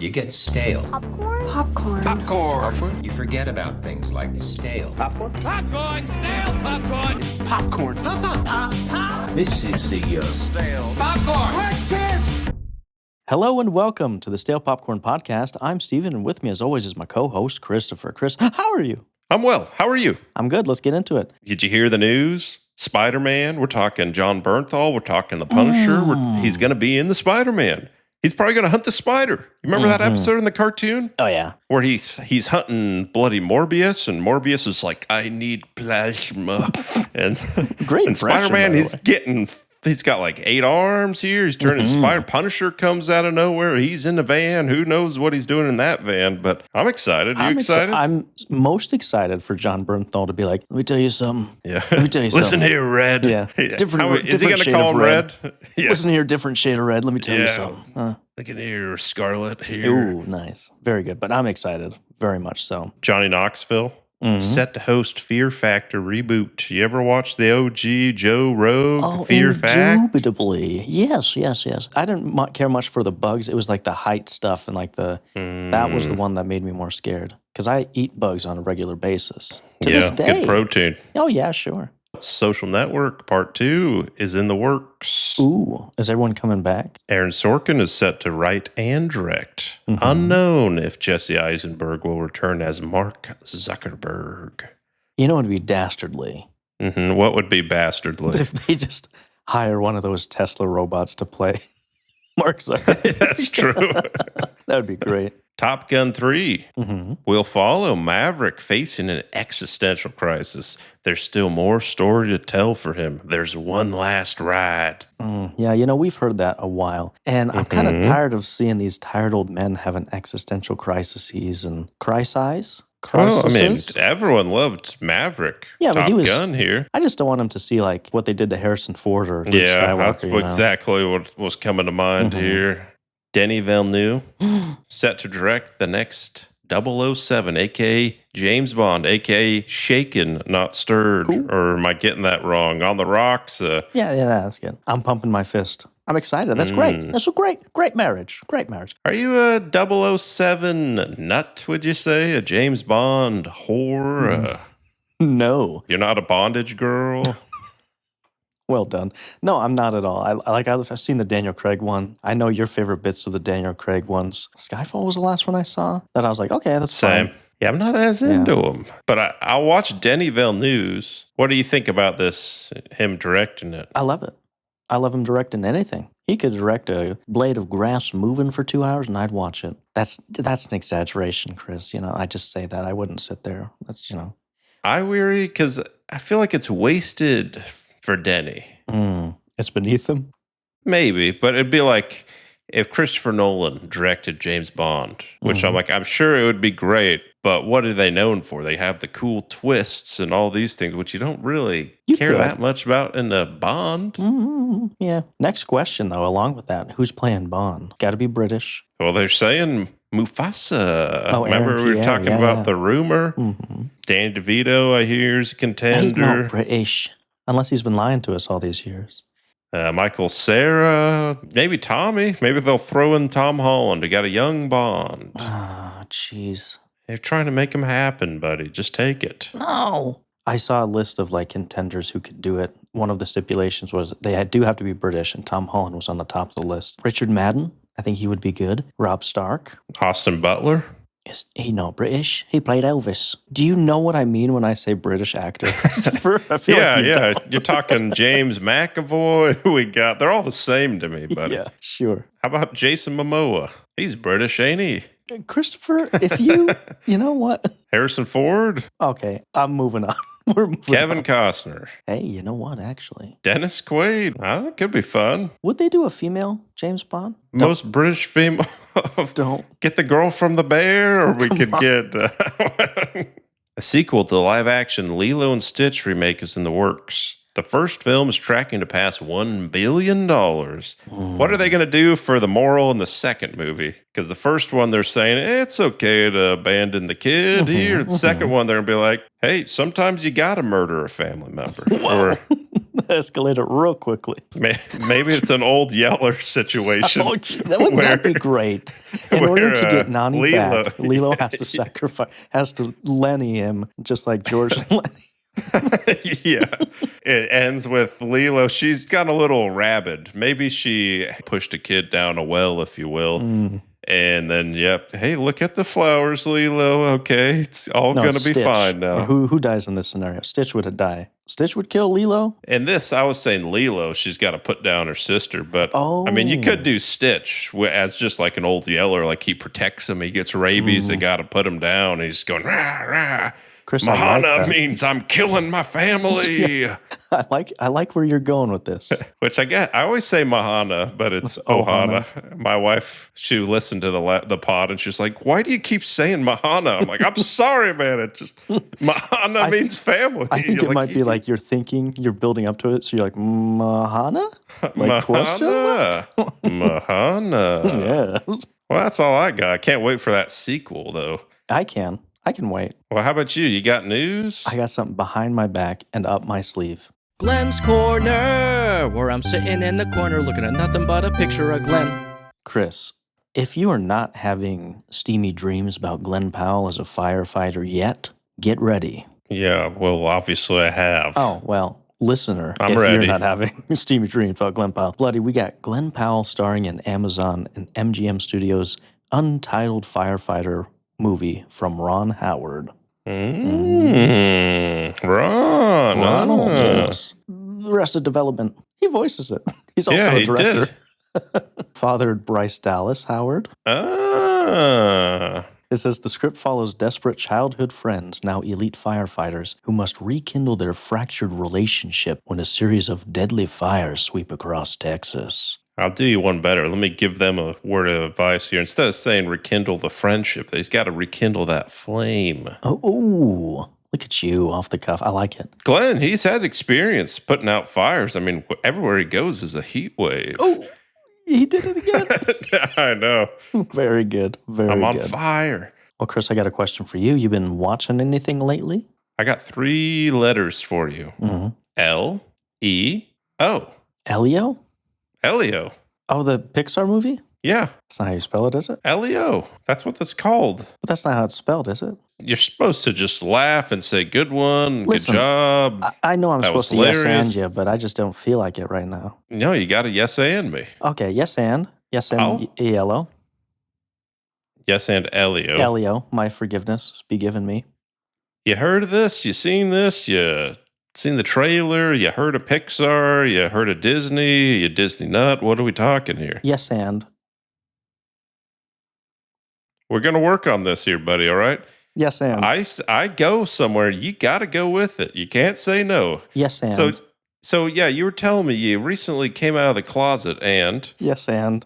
You get stale. Popcorn. You forget about things like stale. Popcorn, stale popcorn. Popcorn. Pop. This is the Stale popcorn. Hello and welcome to the Stale Popcorn Podcast. I'm Steven, and with me as always is my co-host, Christopher. Chris, how are you? I'm well. How are you? I'm good. Let's get into it. Did you hear the news? Spider-Man. We're talking Jon Bernthal. We're talking the Punisher. He's going to be in the Spider-Man. He's probably going to hunt the spider. You remember that episode in the cartoon? Oh, yeah. Where he's hunting bloody Morbius, and Morbius is like, I need plasma. And, Great and impression, Spider-Man, by the way. he's got like 8 arms here. He's turning spider. Punisher comes out of nowhere. He's in the van. Who knows what he's doing in that van? But I'm excited. You excited? I'm most excited for Jon Bernthal to be like, let me tell you something. Yeah. Let me tell you something. Listen here, Red. Yeah. Is he going to call him Red? Yeah. Listen here, different shade of red. Let me tell you something. Look at here, Scarlet here. Ooh, nice. Very good. But I'm excited. Very much so. Johnny Knoxville. Set to host Fear Factor reboot. You ever watch the OG Joe Rogue Fear Factor? Indubitably. Yes. I didn't care much for the bugs. It was like the height stuff and like that was the one that made me more scared. Because I eat bugs on a regular basis. To this day. Good protein. Oh, yeah, sure. Social Network Part 2 is in the works. Ooh, is everyone coming back? Aaron Sorkin is set to write and direct. Unknown if Jesse Eisenberg will return as Mark Zuckerberg. You know what would be dastardly? What would be bastardly? If they just hire one of those Tesla robots to play Mark Zuckerberg. That's true. That would be great. Top Gun 3 will follow Maverick facing an existential crisis. There's still more story to tell for him. There's one last ride. Yeah, we've heard that a while. And I'm kind of tired of seeing these tired old men having existential crises and crises. Well, I mean, everyone loved Maverick. Yeah, but Top Gun here. I just don't want him to see like what they did to Harrison Ford or Luke Yeah, Skywalker. that's exactly what was coming to mind here. Deni Villeneuve, set to direct the next 007, a.k.a. James Bond, a.k.a. Shaken, Not Stirred. Cool. Or am I getting that wrong? On the Rocks. Yeah, that's good. I'm pumping my fist. I'm excited. That's great. That's a great marriage. Great marriage. Are you a 007 nut, would you say? A James Bond whore? No. You're not a bondage girl? Well done. No, I'm not at all. I've seen the Daniel Craig one. I know your favorite bits of the Daniel Craig ones. Skyfall was the last one I saw. That I was like, okay, that's Same. fine. Yeah, I'm not as into him. But I'll watch Deni Villeneuve. What do you think about this, him directing it? I love it. I love him directing anything. He could direct a blade of grass moving for 2 hours and I'd watch it. That's an exaggeration, Chris. I just say that. I wouldn't sit there. That's. I weary because I feel like it's wasted for Deni. It's beneath him? Maybe, but it'd be like if Christopher Nolan directed James Bond, which I'm sure it would be great, but what are they known for? They have the cool twists and all these things, which you don't really care that much about in a Bond. Yeah. Next question, though, along with that, who's playing Bond? Got to be British. Well, they're saying Mufasa. Oh, remember Aaron we were Pierre, talking about the rumor? Danny DeVito, I hear, is a contender. He's not British. Unless he's been lying to us all these years. Michael Cera, maybe Tommy. Maybe they'll throw in Tom Holland. We got a young Bond. Oh, jeez. They're trying to make him happen, buddy. Just take it. No. I saw a list of contenders who could do it. One of the stipulations was they do have to be British, and Tom Holland was on the top of the list. Richard Madden, I think he would be good. Rob Stark. Austin Butler. Is he not British? He played Elvis. Do you know what I mean when I say British actor, Christopher? I feel like you don't. You're talking James McAvoy. They're all the same to me, buddy. Yeah, sure. How about Jason Momoa? He's British, ain't he? Christopher, if you know what? Harrison Ford. Okay, I'm moving on. We're moving Kevin on. Costner. Hey, you know what, actually? Dennis Quaid. I don't know, it could be fun. Would they do a female James Bond? Most British female. Don't. Get the girl from the bear, or we could get a sequel to the live-action Lilo and Stitch remake is in the works. The first film is tracking to pass $1 billion. What are they going to do for the moral in the second movie? Because the first one, they're saying, it's okay to abandon the kid here. The second one, they're going to be like, hey, sometimes you got to murder a family member. Or Escalated real quickly. Maybe it's an old Yeller situation. Oh, gee, that'd be great. In order to get Nani Lilo, back, Lilo has to sacrifice, has to Lenny him, just like George and Lenny. Yeah. It ends with Lilo. She's got a little rabid. Maybe she pushed a kid down a well, if you will. And then, yep. Hey, look at the flowers, Lilo. Okay, it's all going to be Stitch. fine now. Who dies in this scenario? Stitch would die. Stitch would kill Lilo? In this, I was saying Lilo, she's got to put down her sister. But, I mean, you could do Stitch as just like an old Yeller. Like, he protects him. He gets rabies. They got to put him down. He's going, rah, rah. Chris, Mahana means I'm killing my family. Yeah. I like where you're going with this. Which I always say Mahana, but it's Ohana. My wife, she listened to the pod and she's like, "Why do you keep saying Mahana?" I'm like, "I'm sorry, man. It just Mahana means family." I think it might be like you're building up to it, so you're like Mahana, like Mahana, Mahana. Yes. Well, that's all I got. I can't wait for that sequel, though. I can wait. Well, how about you? You got news? I got something behind my back and up my sleeve. Glenn's Corner, where I'm sitting in the corner looking at nothing but a picture of Glenn. Chris, if you are not having steamy dreams about Glenn Powell as a firefighter yet, get ready. Yeah, well, obviously I have. Oh, well, listener, I'm if ready. You're not having steamy dreams about Glenn Powell. Bloody, we got Glenn Powell starring in Amazon and MGM Studios' untitled firefighter movie from Ron Howard. Ron. Yes. Arrested Development. He voices it. He's also a director. Did. Fathered Bryce Dallas Howard. Ah. It says the script follows desperate childhood friends, now elite firefighters, who must rekindle their fractured relationship when a series of deadly fires sweep across Texas. I'll do you one better. Let me give them a word of advice here. Instead of saying rekindle the friendship, they've got to rekindle that flame. Oh, look at you off the cuff. I like it. Glenn, he's had experience putting out fires. I mean, everywhere he goes is a heat wave. Oh, he did it again. I know. Very good. Very good. I'm on fire. Well, Chris, I got a question for you. You been watching anything lately? I got 3 letters for you. L-E-O. Elio? Elio. Oh, the Pixar movie? Yeah. That's not how you spell it, is it? Elio. That's what that's called. But that's not how it's spelled, is it? You're supposed to just laugh and say, good one, Listen, good job. I know I'm That supposed to was yes hilarious. and you, but I just don't feel like it right now. No, you got to yes and me. Okay, yes and. Yes and Oh. Elio. Yes and Elio. Elio, my forgiveness be given me. You heard of this? You seen this? You seen the trailer? You heard of Pixar? You heard of Disney? You Disney nut? What are we talking here? Yes and. We're going to work on this here, buddy, all right? Yes and. I go somewhere. You got to go with it. You can't say no. Yes and. So yeah, you were telling me you recently came out of the closet and Yes and.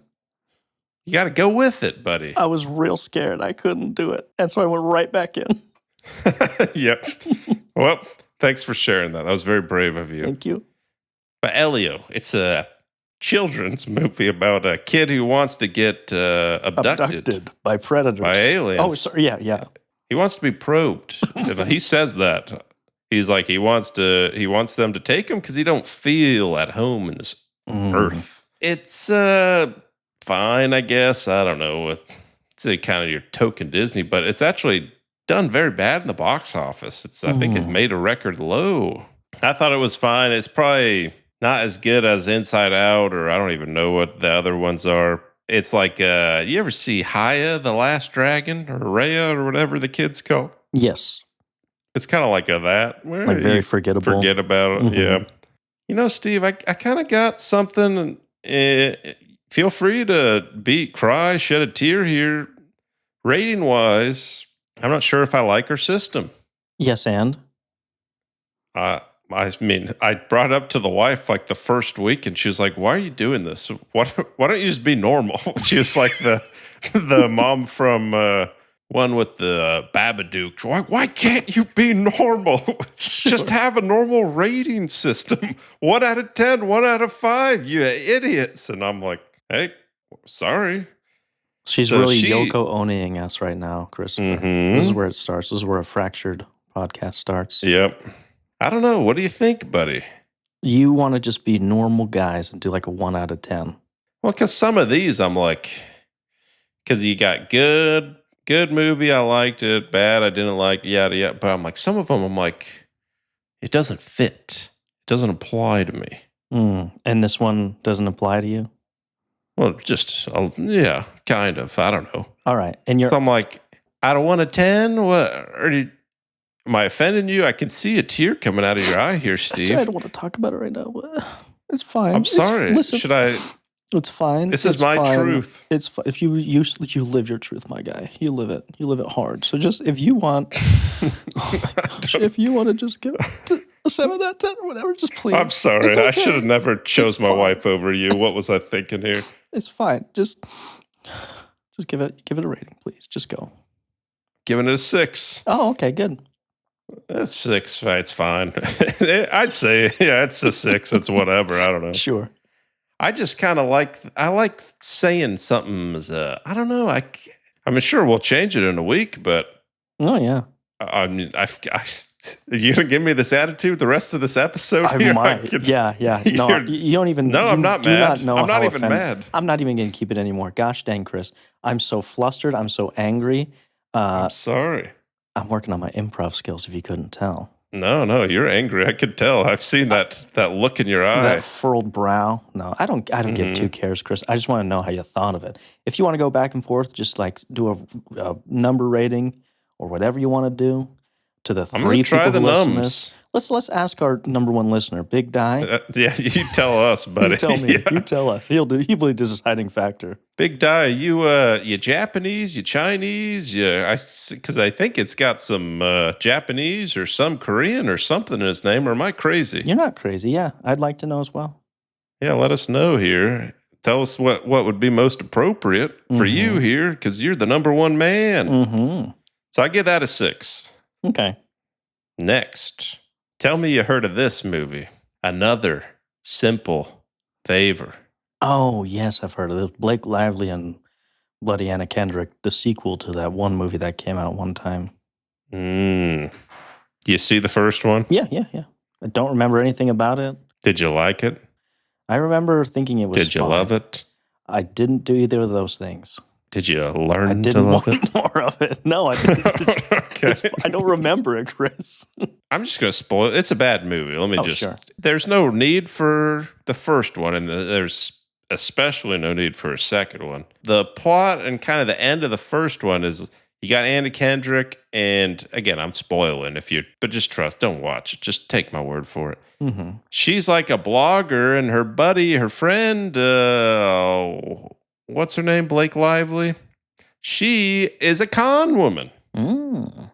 you got to go with it, buddy. I was real scared. I couldn't do it. And so I went right back in. Yep. Well, thanks for sharing that. That was very brave of you. Thank you. But Elio, it's a children's movie about a kid who wants to get abducted by predators. by aliens. Oh, sorry. Yeah. He wants to be probed. He says that. He's like he wants them to take him because he don't feel at home in this earth. It's fine, I guess. I don't know. It's kind of your token Disney, but it's actually done very bad in the box office. I think it made a record low. I thought it was fine. It's probably not as good as Inside Out, or I don't even know what the other ones are. It's like, you ever see Haya, the Last Dragon, or Raya, or whatever the kids call? Yes. It's kind of like that. Where Like very you forgettable. Forget about it, yeah. You know, Steve, I kind of got something. Feel free to cry, shed a tear here. Rating-wise, I'm not sure if I like her system. Yes and. I mean, I brought it up to the wife like the first week, and she was like, "Why are you doing this? Why don't you just be normal?" She was like the mom from one with the Babadook. Why can't you be normal? Just have a normal rating system. 1 out of 10, 1 out of 5. You idiots! And I'm like, hey, sorry. She's really Yoko Oneing us right now, Christopher. This is where it starts. This is where a fractured podcast starts. Yep. I don't know. What do you think, buddy? You want to just be normal guys and do like a 1 out of 10. Well, because some of these I'm like, because you got good movie, I liked it. Bad, I didn't like, yada yada. But I'm like, some of them I'm like, it doesn't fit. It doesn't apply to me. And this one doesn't apply to you? Well, just yeah, kind of. I don't know. All right, and you're. So I'm like, out of 1 to 10, what? Am I offending you? I can see a tear coming out of your eye here, Steve. I don't want to talk about it right now, but it's fine. I'm sorry. Listen, Should I? It's fine. This is my truth. It's if you live your truth, my guy. You live it. You live it hard. So just if you want, oh my gosh, if you want to just give it a 7 out of 10 or whatever, just please. I'm sorry. Okay. I should have never chose my wife over you. What was I thinking here? It's fine. Just give it a rating, please. Just go. Giving it a 6. Oh, okay, good. That's 6. It's fine. I'd say, yeah, it's a 6. It's whatever. I don't know. Sure. I just kind of like saying something as I don't know. I'm sure we'll change it in a week, but oh yeah. I mean, you gonna give me this attitude the rest of this episode? I might. Yeah. No, you don't even. No, I'm not mad. I'm not even mad. I'm not even going to keep it anymore. Gosh dang, Chris, I'm so flustered. I'm so angry. I'm sorry. I'm working on my improv skills. If you couldn't tell. No, you're angry. I could tell. I've seen that look in your eye. That furrowed brow. No, I don't give 2 cares, Chris. I just want to know how you thought of it. If you want to go back and forth, just like do a number rating or whatever you want to do to the 3 I'm gonna try people the who listen to nums. this. Let's ask our number 1 listener, Big Di. Yeah, you tell us, buddy. You tell me. Yeah. You tell us. He'll be the deciding factor. Big Di, you Japanese, you Chinese, because I think it's got some Japanese or some Korean or something in his name, or am I crazy? You're not crazy. Yeah, I'd like to know as well. Yeah, let us know here. Tell us what would be most appropriate for you here, because you're the number 1 man. Mm-hmm. So I give that a 6. Okay. Next, tell me you heard of this movie. Another Simple Favor. Oh, yes, I've heard of this. Blake Lively and Bloody Anna Kendrick, the sequel to that one movie that came out one time. You see the first one? Yeah. I don't remember anything about it. Did you like it? I remember thinking it was Did you fine. love it? I didn't do either of those things. Did you I learn to didn't love want it? more of it. No, I didn't. Okay. I don't remember it, Chris. I'm just going to spoil it. It's a bad movie. Let me Sure. There's no need for the first one, and there's especially no need for a second one. The plot and kind of the end of the first one is you got Anna Kendrick, and again, I'm spoiling but just trust, don't watch it. Just take my word for it. Mm-hmm. She's like a blogger, and her buddy, her friend, what's her name? Blake Lively. She is a con woman.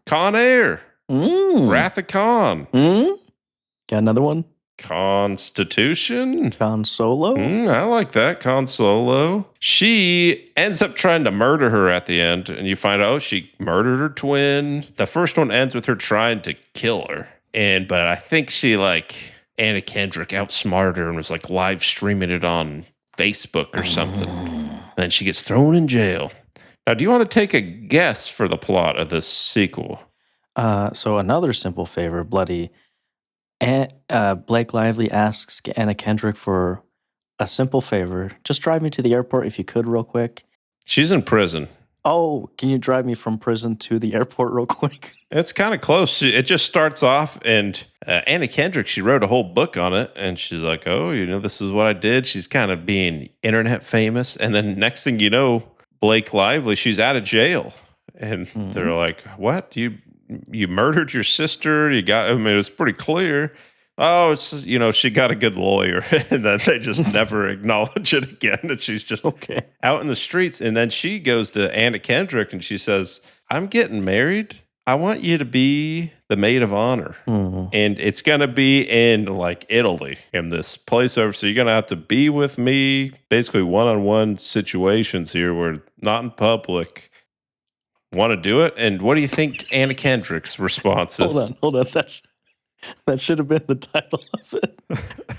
Con Air. Wrath of Con. Got another one? Constitution. Con Solo? I like that. Con Solo. She ends up trying to murder her at the end, and you find out she murdered her twin. The first one ends with her trying to kill her. But I think she Anna Kendrick outsmarted her and was live streaming it on Facebook or something. Then she gets thrown in jail. Now, do you want to take a guess for the plot of this sequel? So another simple favor, Bloody. Blake Lively asks Anna Kendrick for a simple favor. Just drive me to the airport if you could real quick. She's in prison. Oh, can you drive me from prison to the airport real quick? It's kind of close. It just starts off, and Anna Kendrick, she wrote a whole book on it, and she's like, oh, this is what I did. She's kind of being internet famous. And then next thing you know, Blake Lively, she's out of jail. And they're like, what? You murdered your sister? It was pretty clear. Oh, it's, she got a good lawyer. And then they just never acknowledge it again. And she's just out in the streets. And then she goes to Anna Kendrick and she says, I'm getting married. I want you to be the maid of honor. And it's going to be in Italy in this place over. So you're going to have to be with me, basically one-on-one situations here where not in public. Want to do it? And what do you think Anna Kendrick's response is? Hold on. That should have been the title of it.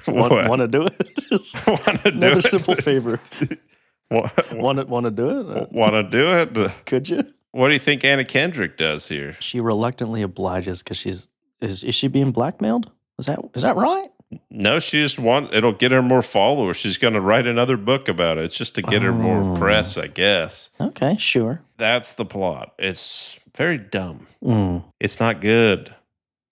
Want to do it? Want to do Another it? simple favor. Want to do it? Want to do it? Could you? What do you think Anna Kendrick does here? She reluctantly obliges because is she being blackmailed? Is that right? No, she just it'll get her more followers. She's going to write another book about it. It's just to get her more press, I guess. Okay, sure. That's the plot. It's very dumb. Mm. It's not good.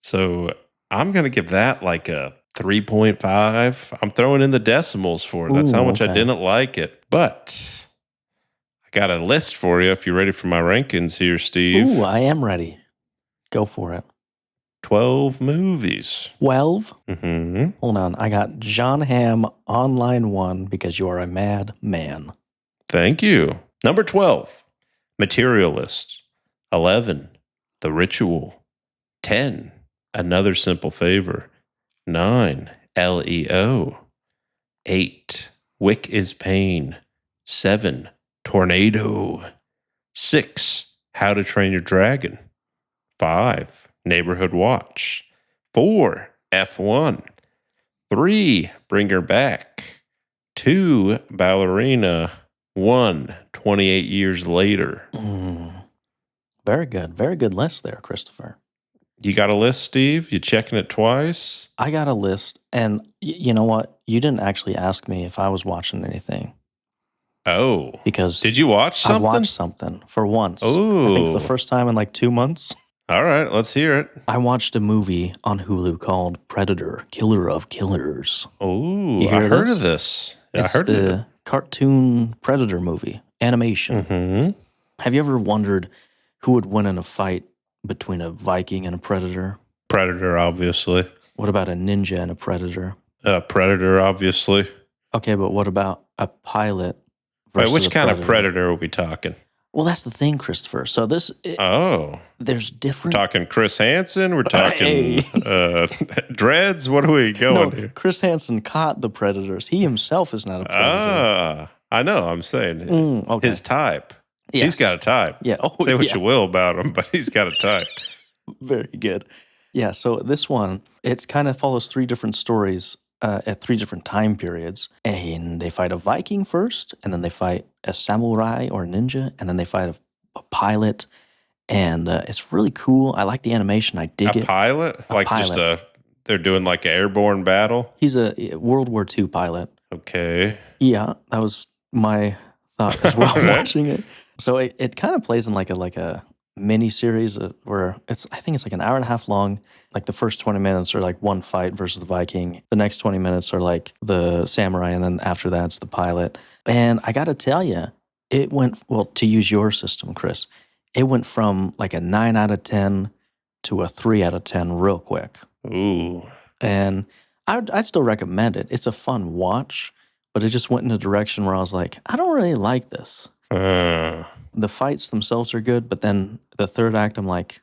So I'm going to give that like a 3.5. I'm throwing in the decimals for it. That's how much I didn't like it. But I got a list for you if you're ready for my rankings here, Steve. Ooh, I am ready. Go for it. 12 movies. 12? Mm-hmm. Hold on. I got John Hamm on line 1 because you are a mad man. Thank you. Number 12, Materialist. 11, The Ritual. 10, Another Simple Favor. 9, Leo. 8, Wick is Pain. 7, Tornado. 6, How to Train Your Dragon. 5, Neighborhood Watch. 4, F1. 3, Bring Her Back. 2, Ballerina. 1, 28 Years Later. Very good. Very good list there, Christopher. You got a list, Steve? You checking it twice? I got a list, and you know what? You didn't actually ask me if I was watching anything. Oh. Because did you watch something? I watched something for once. Oh. I think for the first time in like 2 months. All right, let's hear it. I watched a movie on Hulu called Predator, Killer of Killers. Oh, You I hear heard this? of this. Yeah, It's I heard the of it. cartoon Predator movie, animation. Mm-hmm. Have you ever wondered who would win in a fight between a Viking and a Predator? Predator, obviously. What about a ninja and a Predator? Predator, obviously. Okay, but what about a pilot Wait, versus which a kind of Predator? Predator are we talking? Well, that's the thing, Christopher. So Oh, there's different. talking Chris Hansen? We're talking Dreads? What are we going No, here? Chris Hansen caught the Predators. He himself is not a Predator. I know. I'm saying Okay. his type. Yes. He's got a type. Yeah. Oh, Say what yeah. you will about him, but he's got a type. Very good. Yeah. So this one, it kind of follows 3 different stories at 3 different time periods, and they fight a Viking first, and then they fight a samurai or a ninja, and then they fight a pilot, and it's really cool. I like the animation. I dig A it. pilot? They're doing like an airborne battle? He's a World War II pilot. Okay. Yeah, that was my thought as well Alright. watching it. So it kind of plays in like a mini series where I think it's like an hour and a half long. Like the first 20 minutes are like one fight versus the Viking. The next 20 minutes are like the samurai, and then after that it's the pilot. And I got to tell you, it went, well, to use your system, Chris, it went from like a 9 out of 10 to a 3 out of 10 real quick. Ooh. And I'd still recommend it. It's a fun watch, but it just went in a direction where I was like, I don't really like this. The fights themselves are good, but then the third act, I'm like,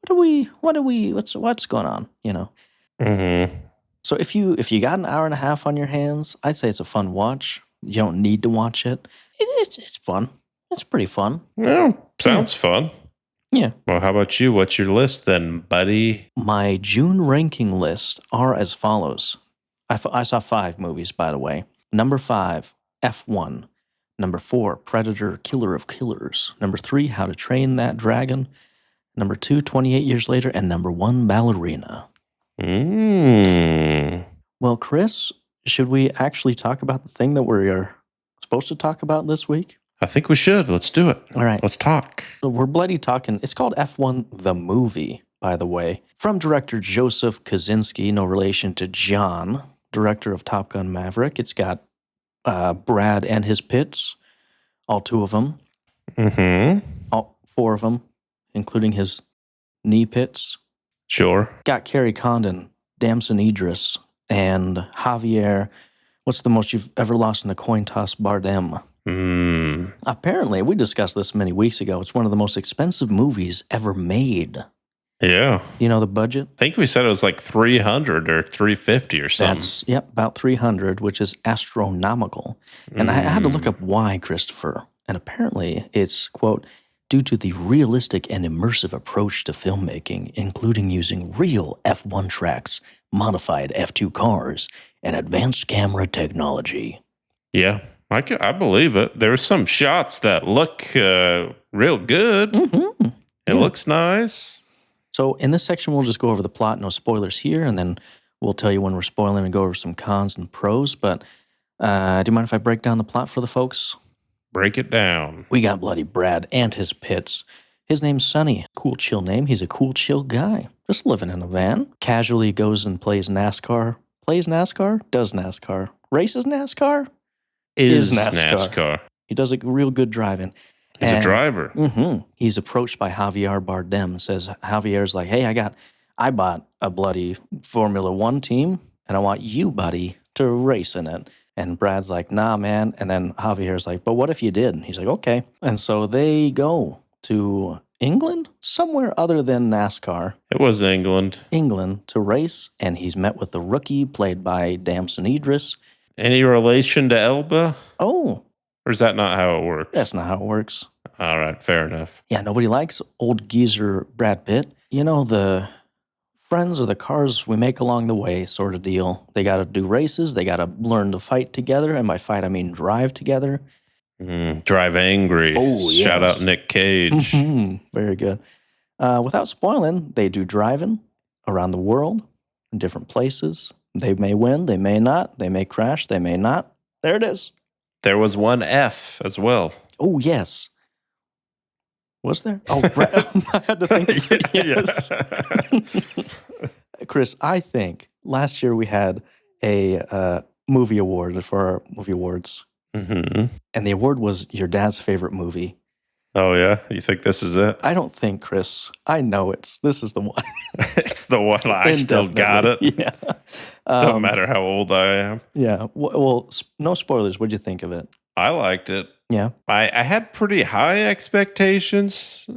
what's going on? You know? Mm-hmm. So if you got an hour and a half on your hands, I'd say it's a fun watch. You don't need to watch it. It's fun. It's pretty fun. Well, sounds fun. Yeah. Well, how about you? What's your list then, buddy? My June ranking list are as follows. I saw 5 movies, by the way. Number 5, F1. Number 4, Predator, Killer of Killers. Number 3, How to Train That Dragon. Number 2, 28 Years Later. And number 1, Ballerina. Well, Chris, should we actually talk about the thing that we're supposed to talk about this week? I think we should. Let's do it. All right. Let's talk. We're bloody talking. It's called F1 the Movie, by the way. From director Joseph Kosinski, no relation to John, director of Top Gun Maverick. It's got Brad and his pits, all 2 of them. Mm-hmm. All 4 of them, including his knee pits. Sure. Got Kerry Condon, Damson Idris, and Javier, what's the most you've ever lost in a coin toss, Bardem. Apparently, we discussed this many weeks ago. It's one of the most expensive movies ever made. Yeah. You know the budget? I think we said it was like 300 or 350 or something. That's, about 300, which is astronomical. And I had to look up why, Christopher. And apparently it's, quote, due to the realistic and immersive approach to filmmaking, including using real F1 tracks, modified F2 cars, and advanced camera technology. Yeah. I believe it. There's some shots that look real good. Mm-hmm. It looks nice. So in this section, we'll just go over the plot, no spoilers here, and then we'll tell you when we're spoiling and go over some cons and pros. But do you mind if I break down the plot for the folks? Break it down. We got bloody Brad and his pits. His name's Sonny. Cool, chill name. He's a cool, chill guy. Just living in a van. Casually goes and plays NASCAR. Plays NASCAR? Does NASCAR. Races NASCAR? Is NASCAR. He does a real good driving. He's a driver. He's approached by Javier Bardem. Says Javier's like, hey, I bought a bloody Formula One team, and I want you, buddy, to race in it. And Brad's like, nah, man. And then Javier's like, but what if you did? And he's like, okay. And so they go to England, somewhere other than NASCAR. It was England. England to race, and he's met with the rookie played by Damson Idris. Any relation to Elba? Oh. Or is that not how it works? That's not how it works. All right, fair enough. Yeah, nobody likes old geezer Brad Pitt. You know, the friends or the cars we make along the way sort of deal. They got to do races. They got to learn to fight together. And by fight, I mean drive together. Drive angry. Oh, yes. Shout out Nick Cage. Very good. Without spoiling, they do driving around the world in different places. They may win. They may not. They may crash. They may not. There it is. There was one F as well. Oh, yes. Was there? Oh, I had to think. Yes. Chris, I think last year we had a movie award for our movie awards. And the award was your dad's favorite movie. Oh, yeah? You think this is it? I don't think, Chris. I know this is the one. It's the one. I still got it. Yeah. Don't matter how old I am. Yeah. Well, no spoilers. What'd you think of it? I liked it. Yeah. I had pretty high expectations,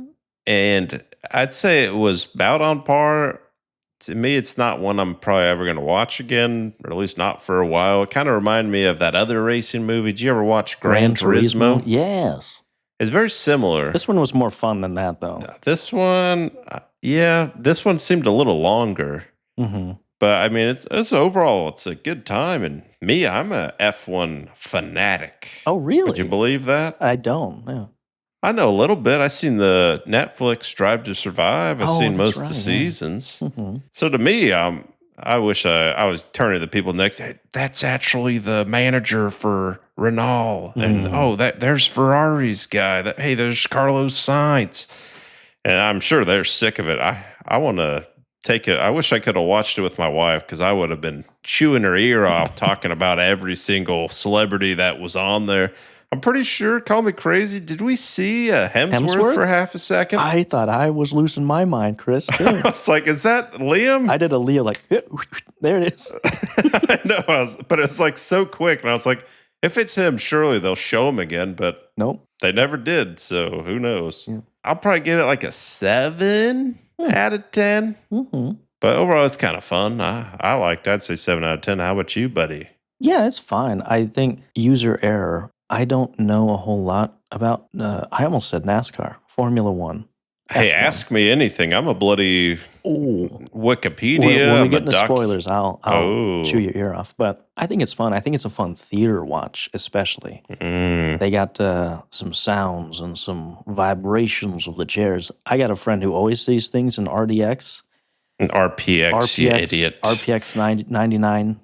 and I'd say it was about on par. To me, it's not one I'm probably ever going to watch again, or at least not for a while. It kind of reminded me of that other racing movie. Did you ever watch Gran Turismo? Yes. It's very similar. This one was more fun than that, though. This one, this one seemed a little longer. But I mean, it's overall, it's a good time. And me, I'm a F1 fanatic. Oh, really? Would you believe that? I don't. Yeah. I know a little bit. I've seen the Netflix Drive to Survive. I've seen most of the seasons. So to me, I wish I was turning to the people next. Hey, that's actually the manager for Renault, and there's Ferrari's guy. Hey, there's Carlos Sainz, and I'm sure they're sick of it. I want to take it. I wish I could have watched it with my wife because I would have been chewing her ear off talking about every single celebrity that was on there. I'm pretty sure, call me crazy, did we see Hemsworth for half a second? I thought I was losing my mind, Chris. I was like, is that Liam? I did a Leo like, there it is. I know, but it's like so quick. And I was like, if it's him, surely they'll show him again. But nope, they never did. So who knows? Yeah. I'll probably give it like a 7 out of 10. But overall, it's kind of fun. I liked it. I'd say 7 out of 10. How about you, buddy? Yeah, it's fine. I think user error. I don't know a whole lot about, I almost said NASCAR, Formula One. Hey, F1. ask me anything. I'm a bloody Wikipedia. When we get into spoilers, I'll chew your ear off. But I think it's fun. I think it's a fun theater watch, especially. They got some sounds and some vibrations of the chairs. I got a friend who always sees things in RDX. RPX, you idiot. RPX 99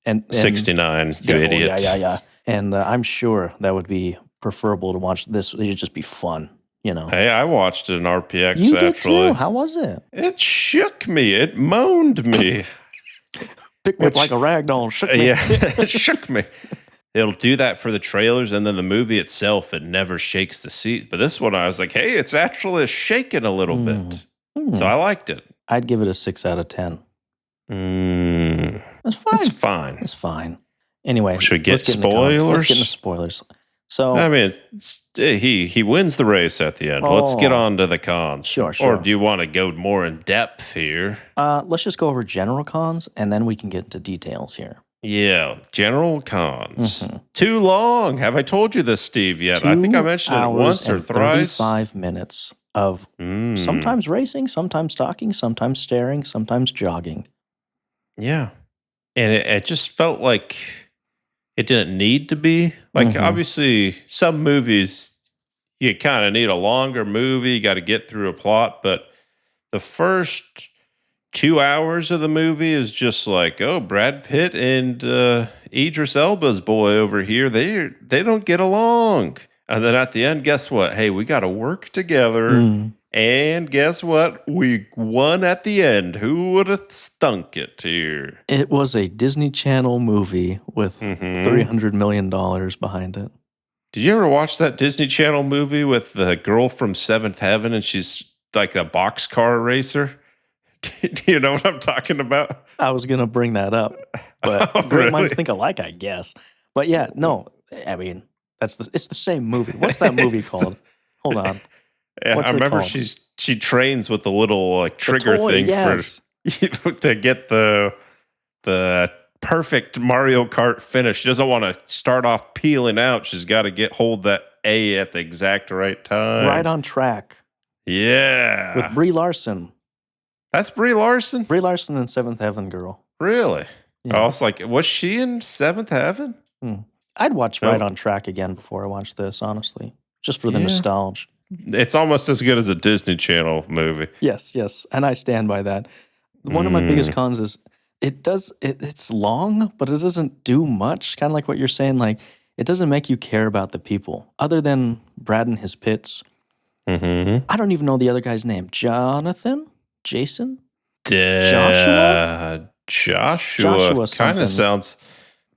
and 69, you idiot. Yeah. And I'm sure that would be preferable to watch this. It'd just be fun, you know. Hey, I watched it in RPX, you actually. Did too. How was it? It shook me. It moaned me. Picked me up like a rag doll. Shook me. Yeah, it shook me. It'll do that for the trailers, and then the movie itself, it never shakes the seat. But this one, I was like, hey, it's actually shaking a little bit. So I liked it. I'd give it a 6 out of 10. That's fine. It's fine. It's fine. Anyway, should we get spoilers? Let's get into spoilers. So I mean, he wins the race at the end. Let's get on to the cons. Sure. Or do you want to go more in depth here? Let's just go over general cons, and then we can get into details here. Yeah, general cons. Too long. Have I told you this, Steve, yet? I think I mentioned it once or thrice. 35 minutes of sometimes racing, sometimes talking, sometimes staring, sometimes jogging. Yeah. And it just felt like it didn't need to be. Like, obviously, some movies, you kind of need a longer movie. You got to get through a plot. But the first 2 hours of the movie is just like, oh, Brad Pitt and Idris Elba's boy over here, they don't get along. And then at the end, guess what? Hey, we got to work together. And guess what? We won at the end. Who would have stunk it here? It was a Disney Channel movie with $300 million behind it. Did you ever watch that Disney Channel movie with the girl from Seventh Heaven and she's like a boxcar racer? Do you know what I'm talking about? I was going to bring that up, but great minds think alike, I guess. But yeah, no, I mean, it's the same movie. What's that movie called? Hold on. Yeah, I remember she trains with the little like trigger thing for to get the perfect Mario Kart finish. She doesn't want to start off peeling out. She's got to hold that A at the exact right time. Right on Track. Yeah. With Brie Larson. That's Brie Larson? Brie Larson and Seventh Heaven Girl. Really? Yeah. I was like, was she in Seventh Heaven? I'd watch Right on Track again before I watched this, honestly. Just for the nostalgia. It's almost as good as a Disney Channel movie. Yes. And I stand by that. One of my biggest cons is it's long, but it doesn't do much. Kind of like what you're saying, like it doesn't make you care about the people other than Brad and his pits. I don't even know the other guy's name. Jonathan? Jason? Joshua Kind of sounds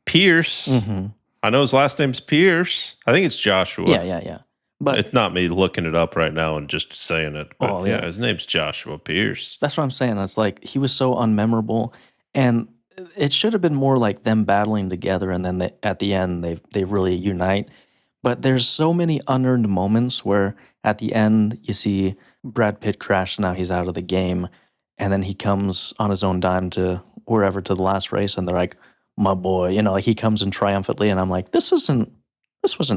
Pierce. I know his last name's Pierce. I think it's Joshua. Yeah. But it's not me looking it up right now and just saying it. But his name's Joshua Pierce. That's what I'm saying. It's like he was so unmemorable, and it should have been more like them battling together, and then at the end they really unite. But there's so many unearned moments where at the end you see Brad Pitt crash. Now he's out of the game, and then he comes on his own dime to wherever to the last race, and they're like, "My boy," like he comes in triumphantly, and I'm like, this wasn't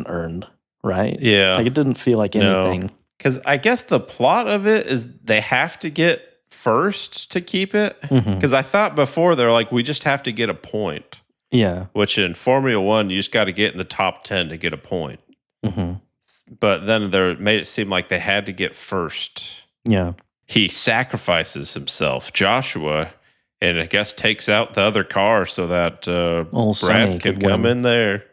earned. Right? Yeah. Like it didn't feel like anything. Because I guess the plot of it is they have to get first to keep it. Because I thought before they're like, we just have to get a point. Yeah. Which in Formula One, you just got to get in the top 10 to get a point. But then they made it seem like they had to get first. Yeah. He sacrifices himself, Joshua, and I guess takes out the other car so that Brad can come in there.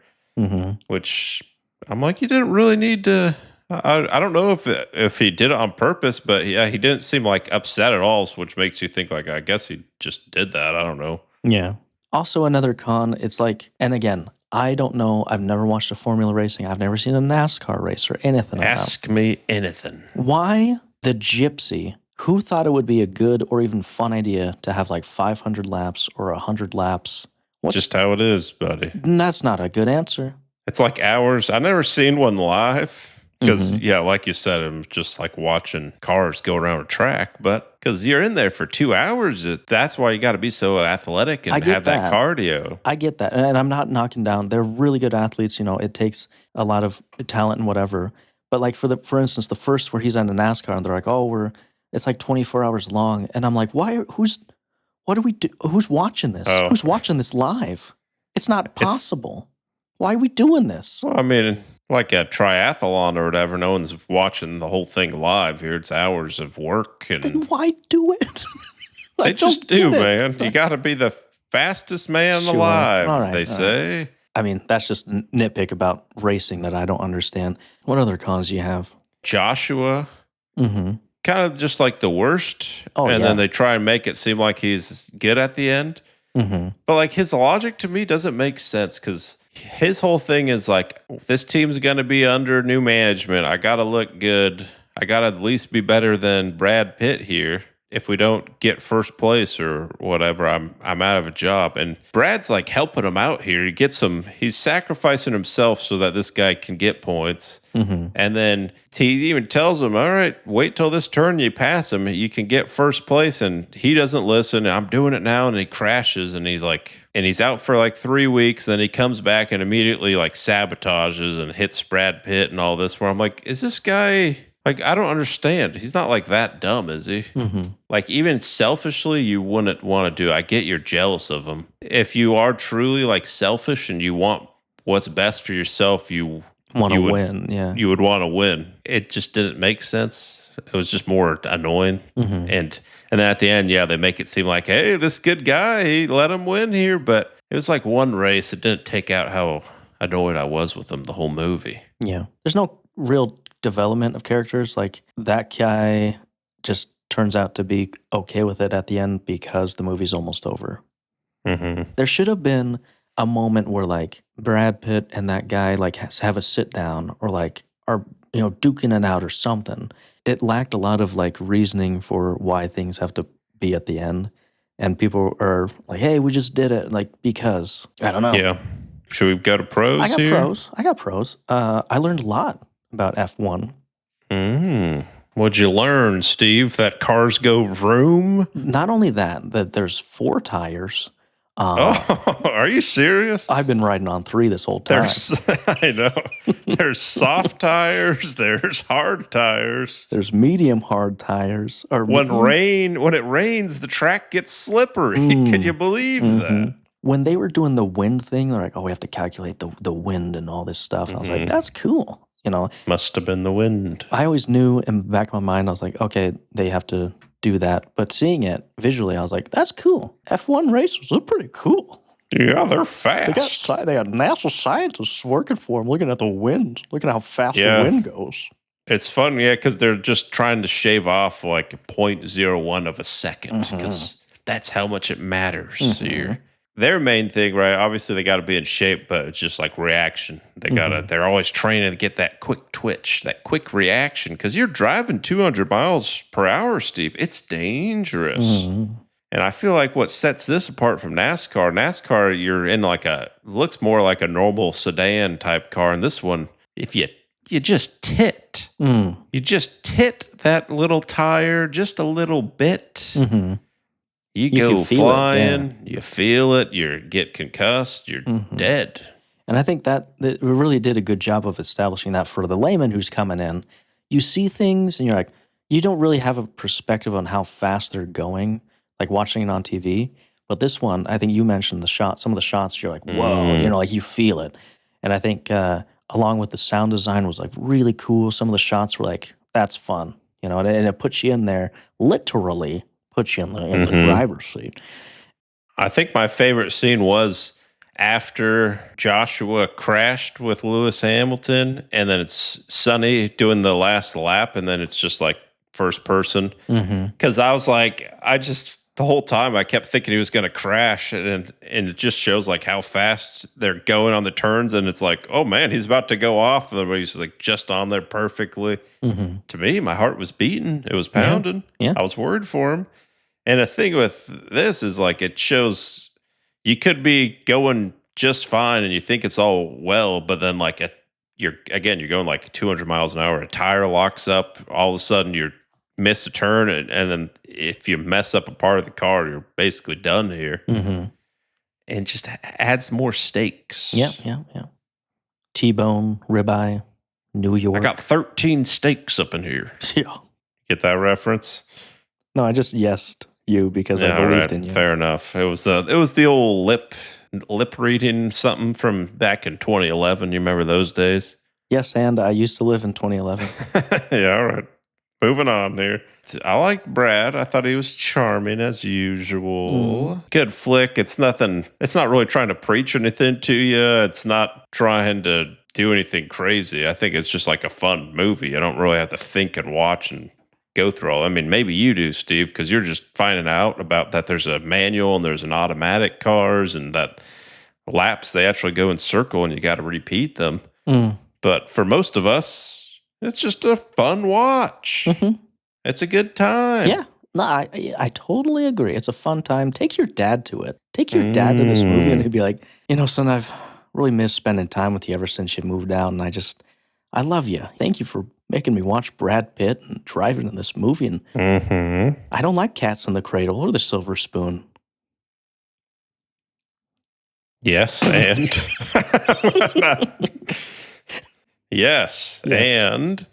Which... I'm like, you didn't really need to. I don't know if he did it on purpose, but he didn't seem like upset at all, which makes you think like, I guess he just did that. I don't know. Yeah. Also, another con. It's like, and again, I don't know. I've never watched a Formula racing. I've never seen a NASCAR race or anything. Ask me anything. Why the Gypsy? Who thought it would be a good or even fun idea to have like 500 laps or 100 laps? Just how it is, buddy. That's not a good answer. It's like hours. I've never seen one live because, like you said, I'm just like watching cars go around a track. But because you're in there for 2 hours, that's why you got to be so athletic and have that cardio. I get that. And I'm not knocking down. They're really good athletes. It takes a lot of talent and whatever. But like for instance, the first where he's on the NASCAR and they're like, it's like 24 hours long. And I'm like, what do we do? Who's watching this? Who's watching this live? It's not possible. Why are we doing this? Well, I mean, like a triathlon or whatever, no one's watching the whole thing live here. It's hours of work. And then why do it? They just do, man. You got to be the fastest man alive, they say. Right. I mean, that's just nitpick about racing that I don't understand. What other cons do you have? Joshua. Kind of just like the worst. Then they try and make it seem like he's good at the end. But like his logic to me doesn't make sense because his whole thing is like, this team's going to be under new management. I got to look good. I got to at least be better than Brad Pitt here. If we don't get first place or whatever, I'm out of a job. And Brad's like helping him out here. He's sacrificing himself so that this guy can get points. And then he even tells him, all right, wait till this turn you pass him. You can get first place. And he doesn't listen. I'm doing it now. And he crashes and he's out for like 3 weeks. Then he comes back and immediately like sabotages and hits Brad Pitt and all this, where I'm like, is this guy... Like, I don't understand. He's not like that dumb, is he? Like, even selfishly, you wouldn't want to do it. I get you're jealous of him. If you are truly like selfish and you want what's best for yourself, you want to win. Yeah, you would want to win. It just didn't make sense. It was just more annoying. Mm-hmm. And then at the end, yeah, they make it seem like, hey, this good guy, he let him win here. But it was like one race. It didn't take out how annoyed I was with him the whole movie. Yeah. There's no real development of characters. Like that guy just turns out to be okay with it at the end because the movie's almost over. Mm-hmm. There should have been a moment where like Brad Pitt and that guy like have a sit down or like are duking it out or something. It lacked a lot of like reasoning for why things have to be at the end, and people are like, "Hey, we just did it," like because I don't know. Yeah, should we go to pros? I got here? pros. I got pros. I learned a lot about F1. What'd you learn, Steve? That cars go vroom? Not only that there's 4 tires. Are you serious? I've been riding on 3 this whole time. I know. There's soft tires. There's hard tires. There's medium hard tires. Or when it rains, the track gets slippery. Can you believe that? When they were doing the wind thing, they're like, "Oh, we have to calculate the wind and all this stuff." I was like, "That's cool." Must have been the wind. I always knew in the back of my mind, I was like, "Okay, they have to do that." But seeing it visually, I was like, "That's cool." F1 races are pretty cool. Yeah, they're fast. They got NASA scientists working for them, looking at the wind, looking at how fast the wind goes. It's fun, yeah, because they're just trying to shave off like 0.01 of a second because that's how much it matters here. Their main thing, right? Obviously, they got to be in shape, but it's just like reaction. They're always training to get that quick twitch, that quick reaction, because you're driving 200 miles per hour, Steve. It's dangerous. And I feel like what sets this apart from NASCAR, you're in looks more like a normal sedan type car. And this one, if you just tit, you just tit that little tire just a little bit. You go flying, you feel it, you get concussed, you're dead. And I think that we really did a good job of establishing that for the layman who's coming in. You see things and you're like, you don't really have a perspective on how fast they're going, like watching it on TV. But this one, I think you mentioned some of the shots, you're like, whoa, like you feel it. And I think along with the sound design was like really cool. Some of the shots were like, that's fun, and it puts you in there literally. Put you in the driver's seat. I think my favorite scene was after Joshua crashed with Lewis Hamilton, and then it's Sonny doing the last lap, and then it's just like first person. Because I was like, the whole time I kept thinking he was going to crash, and it just shows like how fast they're going on the turns, and it's like, oh man, he's about to go off, and he's like just on there perfectly. To me, my heart was beating, it was pounding. Yeah. I was worried for him. And the thing with this is like it shows you could be going just fine and you think it's all well, but then like you're going like 200 miles an hour, a tire locks up, all of a sudden you miss a turn, and then if you mess up a part of the car, you're basically done here. And just adds more stakes. Yeah. T-bone, ribeye, New York. I got 13 steaks up in here. Yeah. Get that reference? No, I just yesed you because I believed in you. Fair enough. It was the old lip reading something from back in 2011. You remember those days? Yes, and I used to live in 2011. Yeah, all right. Moving on here. I like Brad. I thought he was charming as usual. Good flick. It's not really trying to preach anything to you. It's not trying to do anything crazy. I think it's just like a fun movie. I don't really have to think and watch and go through all. I mean, maybe you do, Steve, because you're just finding out about that there's a manual and there's an automatic cars, and that laps they actually go in circle and you got to repeat them. But for most of us, it's just a fun watch. It's a good time. Yeah. No, I totally agree. It's a fun time. Take your dad to it. Take your dad to this movie and he'd be like, son, I've really missed spending time with you ever since you moved out, and I love you. Thank you for making me watch Brad Pitt and driving in this movie. And I don't like Cats in the Cradle or The Silver Spoon. Yes, and yes, and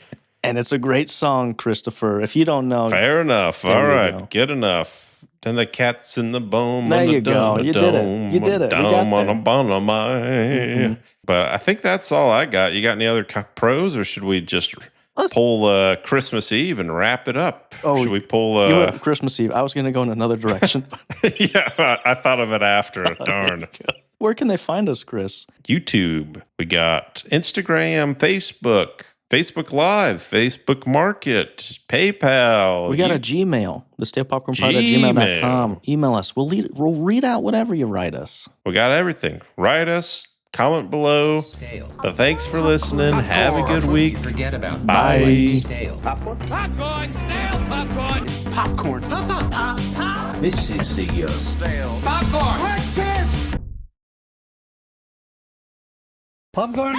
it's a great song, Christopher. If you don't know, fair enough. All right, good enough. Then the cat's in the bone. There you go. You did it. You did it. We got there. But I think that's all I got. You got any other pros, or should we just pull Christmas Eve and wrap it up? Oh, Should we pull? You went Christmas Eve. I was going to go in another direction. Yeah, I thought of it after. Darn. Where can they find us, Chris? YouTube. We got Instagram, Facebook Live, Facebook Market, PayPal. We got a Gmail, thestaypopcornpod@gmail.com. Email us. We'll read out whatever you write us. We got everything. Write us, comment below. Stale. But thanks for listening. Have a good week. Forget about Bye. things like stale. Popcorn, stale popcorn. Popcorn. This is the Stale popcorn. Popcorn.